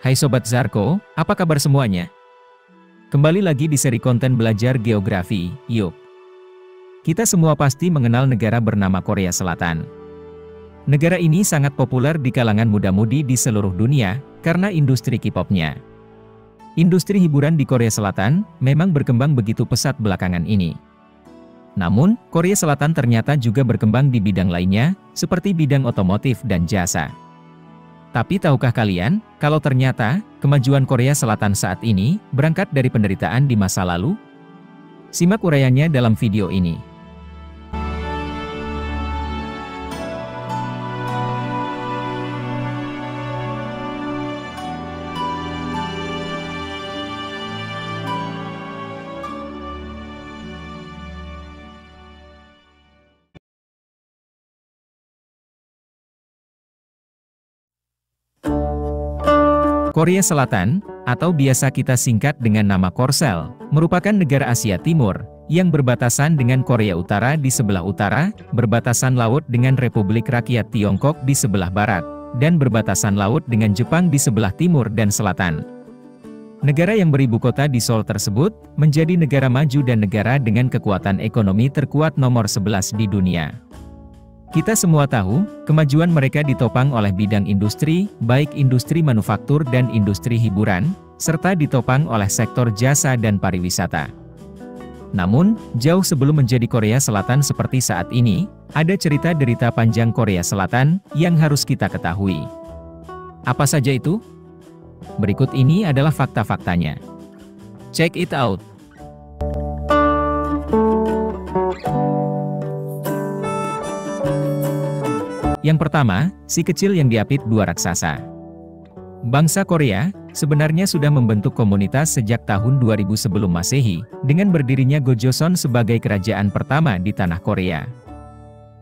Hai Sobat Zarko, apa kabar semuanya? Kembali lagi di seri konten belajar geografi, yuk. Kita semua pasti mengenal negara bernama Korea Selatan. Negara ini sangat populer di kalangan muda-mudi di seluruh dunia, karena industri K-pop-nya. Industri hiburan di Korea Selatan, memang berkembang begitu pesat belakangan ini. Namun, Korea Selatan ternyata juga berkembang di bidang lainnya, seperti bidang otomotif dan jasa. Tapi tahukah kalian, kalau ternyata, kemajuan Korea Selatan saat ini, berangkat dari penderitaan di masa lalu? Simak uraiannya dalam video ini. Korea Selatan, atau biasa kita singkat dengan nama Korsel, merupakan negara Asia Timur, yang berbatasan dengan Korea Utara di sebelah utara, berbatasan laut dengan Republik Rakyat Tiongkok di sebelah barat, dan berbatasan laut dengan Jepang di sebelah timur dan selatan. Negara yang beribu kota di Seoul tersebut, menjadi negara maju dan negara dengan kekuatan ekonomi terkuat nomor 11 di dunia. Kita semua tahu, kemajuan mereka ditopang oleh bidang industri, baik industri manufaktur dan industri hiburan, serta ditopang oleh sektor jasa dan pariwisata. Namun, jauh sebelum menjadi Korea Selatan seperti saat ini, ada cerita derita panjang Korea Selatan yang harus kita ketahui. Apa saja itu? Berikut ini adalah fakta-faktanya. Check it out! Yang pertama, si kecil yang diapit dua raksasa. Bangsa Korea, sebenarnya sudah membentuk komunitas sejak tahun 2000 sebelum Masehi, dengan berdirinya Gojoseon sebagai kerajaan pertama di tanah Korea.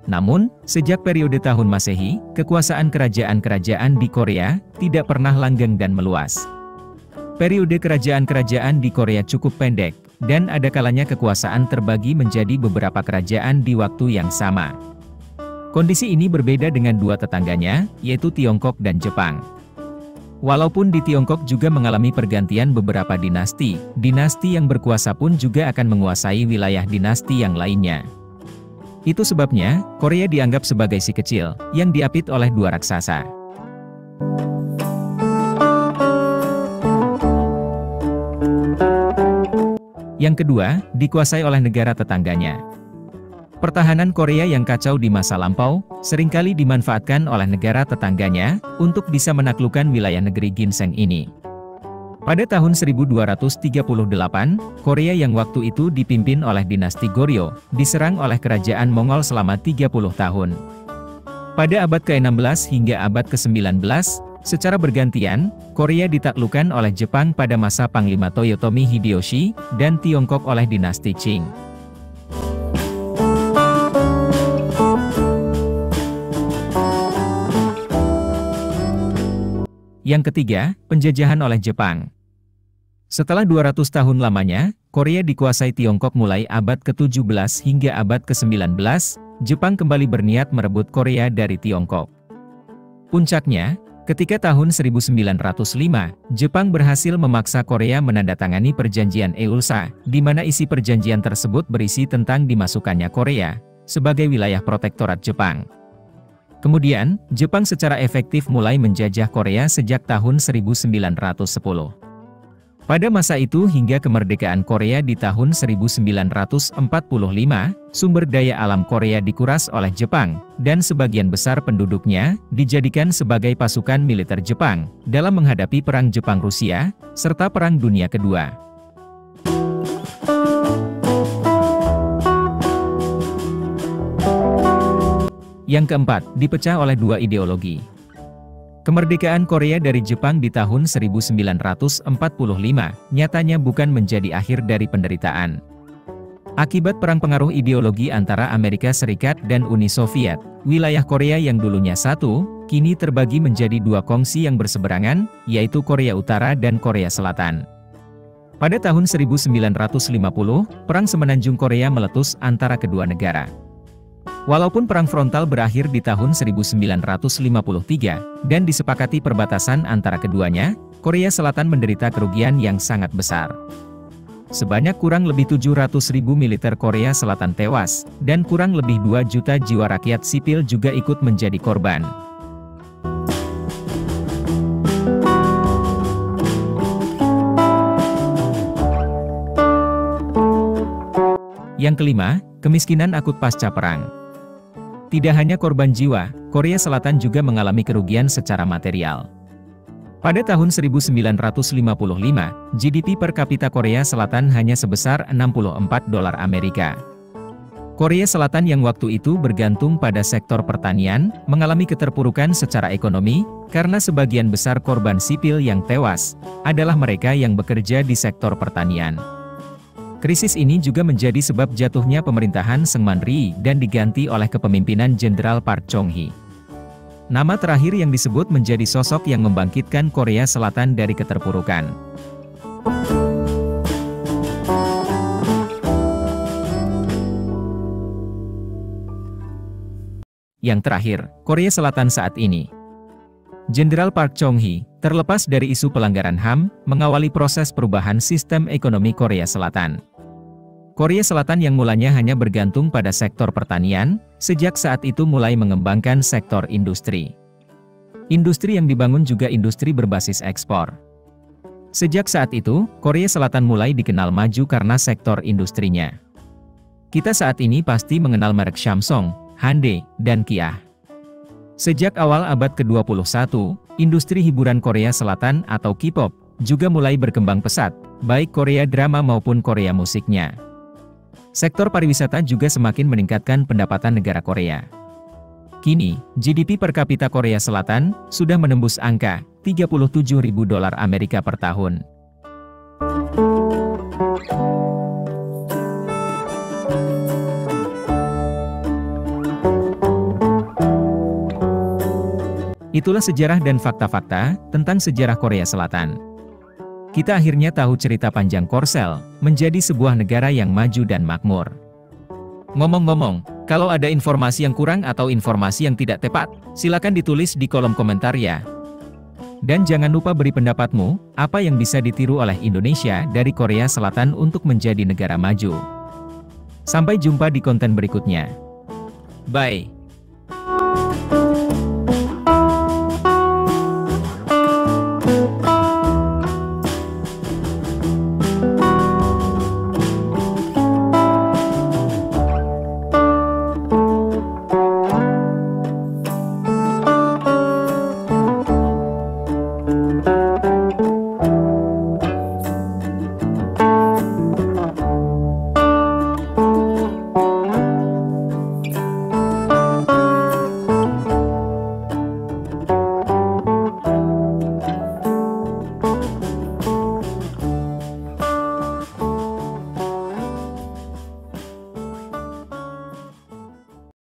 Namun, sejak periode tahun Masehi, kekuasaan kerajaan-kerajaan di Korea, tidak pernah langgeng dan meluas. Periode kerajaan-kerajaan di Korea cukup pendek, dan ada kalanya kekuasaan terbagi menjadi beberapa kerajaan di waktu yang sama. Kondisi ini berbeda dengan dua tetangganya, yaitu Tiongkok dan Jepang. Walaupun di Tiongkok juga mengalami pergantian beberapa dinasti, dinasti yang berkuasa pun juga akan menguasai wilayah dinasti yang lainnya. Itu sebabnya, Korea dianggap sebagai si kecil, yang diapit oleh dua raksasa. Yang kedua, dikuasai oleh negara tetangganya. Pertahanan Korea yang kacau di masa lampau, seringkali dimanfaatkan oleh negara tetangganya, untuk bisa menaklukkan wilayah negeri ginseng ini. Pada tahun 1238, Korea yang waktu itu dipimpin oleh dinasti Goryeo, diserang oleh kerajaan Mongol selama 30 tahun. Pada abad ke-16 hingga abad ke-19, secara bergantian, Korea ditaklukkan oleh Jepang pada masa Panglima Toyotomi Hideyoshi, dan Tiongkok oleh dinasti Qing. Yang ketiga, penjajahan oleh Jepang. Setelah 200 tahun lamanya, Korea dikuasai Tiongkok mulai abad ke-17 hingga abad ke-19, Jepang kembali berniat merebut Korea dari Tiongkok. Puncaknya, ketika tahun 1905, Jepang berhasil memaksa Korea menandatangani perjanjian Eulsa, di mana isi perjanjian tersebut berisi tentang dimasukkannya Korea sebagai wilayah protektorat Jepang. Kemudian, Jepang secara efektif mulai menjajah Korea sejak tahun 1910. Pada masa itu hingga kemerdekaan Korea di tahun 1945, sumber daya alam Korea dikuras oleh Jepang, dan sebagian besar penduduknya dijadikan sebagai pasukan militer Jepang, dalam menghadapi Perang Jepang-Rusia, serta Perang Dunia Kedua. Yang keempat, dipecah oleh dua ideologi. Kemerdekaan Korea dari Jepang di tahun 1945, nyatanya bukan menjadi akhir dari penderitaan. Akibat perang pengaruh ideologi antara Amerika Serikat dan Uni Soviet, wilayah Korea yang dulunya satu, kini terbagi menjadi dua kongsi yang berseberangan, yaitu Korea Utara dan Korea Selatan. Pada tahun 1950, Perang Semenanjung Korea meletus antara kedua negara. Walaupun perang frontal berakhir di tahun 1953 dan disepakati perbatasan antara keduanya, Korea Selatan menderita kerugian yang sangat besar. Sebanyak kurang lebih 700.000 militer Korea Selatan tewas, dan kurang lebih 2 juta jiwa rakyat sipil juga ikut menjadi korban. Yang kelima, kemiskinan akut pasca perang. Tidak hanya korban jiwa, Korea Selatan juga mengalami kerugian secara material. Pada tahun 1955, GDP per kapita Korea Selatan hanya sebesar $64 Amerika. Korea Selatan yang waktu itu bergantung pada sektor pertanian, mengalami keterpurukan secara ekonomi, karena sebagian besar korban sipil yang tewas adalah mereka yang bekerja di sektor pertanian. Krisis ini juga menjadi sebab jatuhnya pemerintahan Syngman Rhee dan diganti oleh kepemimpinan Jenderal Park Chung-hee. Nama terakhir yang disebut menjadi sosok yang membangkitkan Korea Selatan dari keterpurukan. Yang terakhir, Korea Selatan saat ini. Jenderal Park Chung-hee, terlepas dari isu pelanggaran HAM, mengawali proses perubahan sistem ekonomi Korea Selatan. Korea Selatan yang mulanya hanya bergantung pada sektor pertanian, sejak saat itu mulai mengembangkan sektor industri. Industri yang dibangun juga industri berbasis ekspor. Sejak saat itu, Korea Selatan mulai dikenal maju karena sektor industrinya. Kita saat ini pasti mengenal merek Samsung, Hyundai, dan Kia. Sejak awal abad ke-21, industri hiburan Korea Selatan atau K-pop juga mulai berkembang pesat, baik Korea drama maupun Korea musiknya. Sektor pariwisata juga semakin meningkatkan pendapatan negara Korea. Kini, GDP per kapita Korea Selatan sudah menembus angka $37.000 Amerika per tahun. Itulah sejarah dan fakta-fakta tentang sejarah Korea Selatan. Kita akhirnya tahu cerita panjang Korsel, menjadi sebuah negara yang maju dan makmur. Ngomong-ngomong, kalau ada informasi yang kurang atau informasi yang tidak tepat, silakan ditulis di kolom komentar ya. Dan jangan lupa beri pendapatmu, apa yang bisa ditiru oleh Indonesia dari Korea Selatan untuk menjadi negara maju. Sampai jumpa di konten berikutnya. Bye.